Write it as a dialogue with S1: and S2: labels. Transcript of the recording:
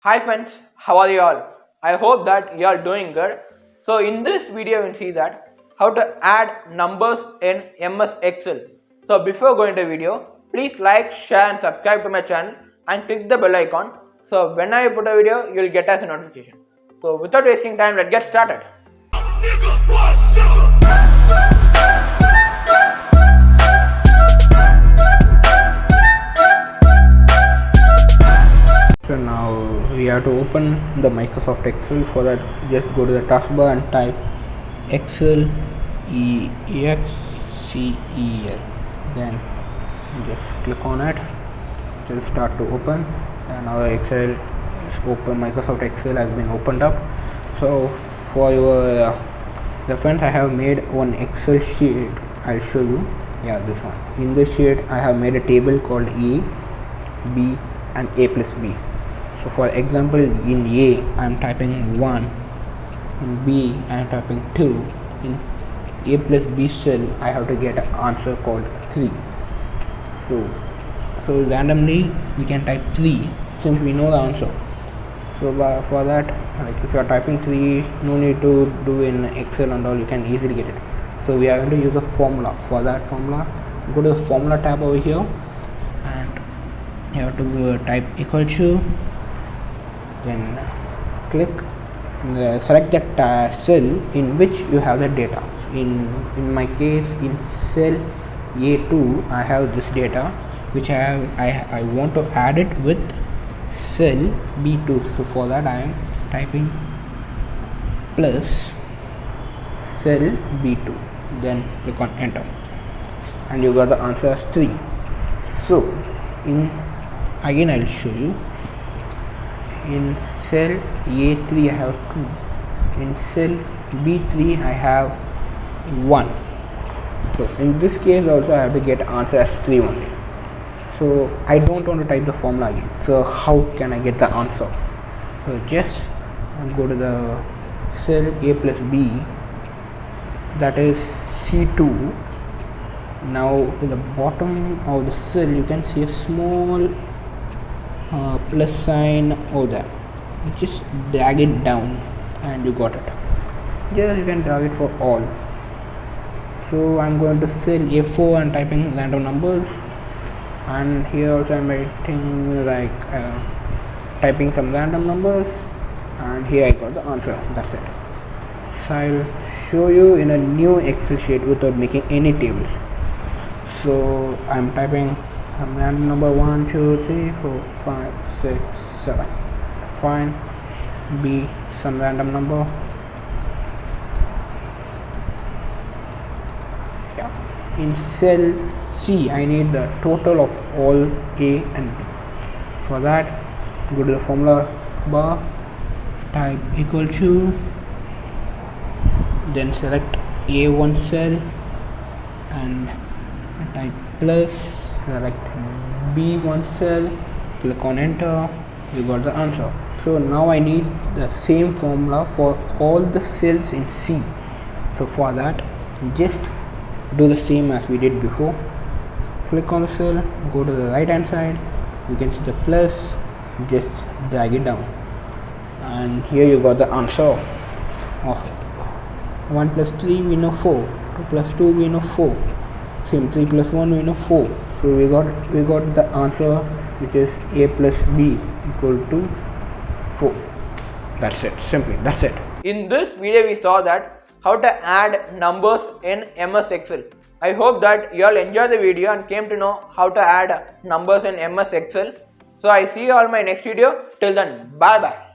S1: Hi friends, how are you all? I hope that you are doing good. So in this video we'll see that how to add numbers in MS Excel. So before going to the video, please like, share and subscribe to my channel and click the bell icon. So when I put a video, you'll get as a notification. So without wasting time, let's get started. So now we have to open the Microsoft Excel. For that, just go to the taskbar and type Excel EXCEL. Then just click on it. It will start to open, and our Excel is open. Microsoft Excel has been opened up. So for your reference, I have made one Excel sheet. I'll show you. Yeah, this one. In this sheet, I have made a table called A, B, and A plus B. So for example, in A I am typing 1, in B I am typing 2, in A plus B cell I have to get an answer called 3. So randomly we can type 3 since we know the answer. So for that, like if you are typing 3, no need to do in Excel and all, you can easily get it. So we are going to use a formula. For that formula, go to the formula tab over here and you have to type equal to, then click, select that cell in which you have the data. In my case, in cell A2 I have this data which I want to add it with cell B2. So for that I am typing plus cell B2, then click on enter and you got the answer as 3. So again I'll show you. In cell A3 I have 2, in cell B3 I have 1. So in this case also I have to get answer as 3 only. So I don't want to type the formula again. So how can I get the answer? So just go to the cell A plus B, that is C2. Now in the bottom of the cell you can see a small plus sign over there. Just drag it down and you got it. Just you can drag it for all. So I'm going to cell A4 and typing random numbers, and here also I'm writing like typing some random numbers, and here I got the answer. That's it. So I'll show you in a new Excel sheet without making any tables. So I'm typing some random number 1, 2, 3, 4, 5, 6, 7. Fine. B, some random number. Yeah. In cell C I need the total of all A and B. For that, go to the formula bar, type equal to, then select A1 cell and type plus, select B1 cell, click on enter, you got the answer. So now I need the same formula for all the cells in C. So for that, just do the same as we did before. Click on the cell, go to the right hand side, you can see the plus, just drag it down, and here you got the answer of 1 plus 3 we know 4, 2 plus 2 we know 4, same 3 plus 1 we know 4. So we got the answer, which is A plus B equal to 4. That's it. Simply, that's it. In this video we saw that how to add numbers in MS Excel. I hope that you all enjoyed the video and came to know how to add numbers in MS Excel. So I see you all in my next video. Till then, bye bye.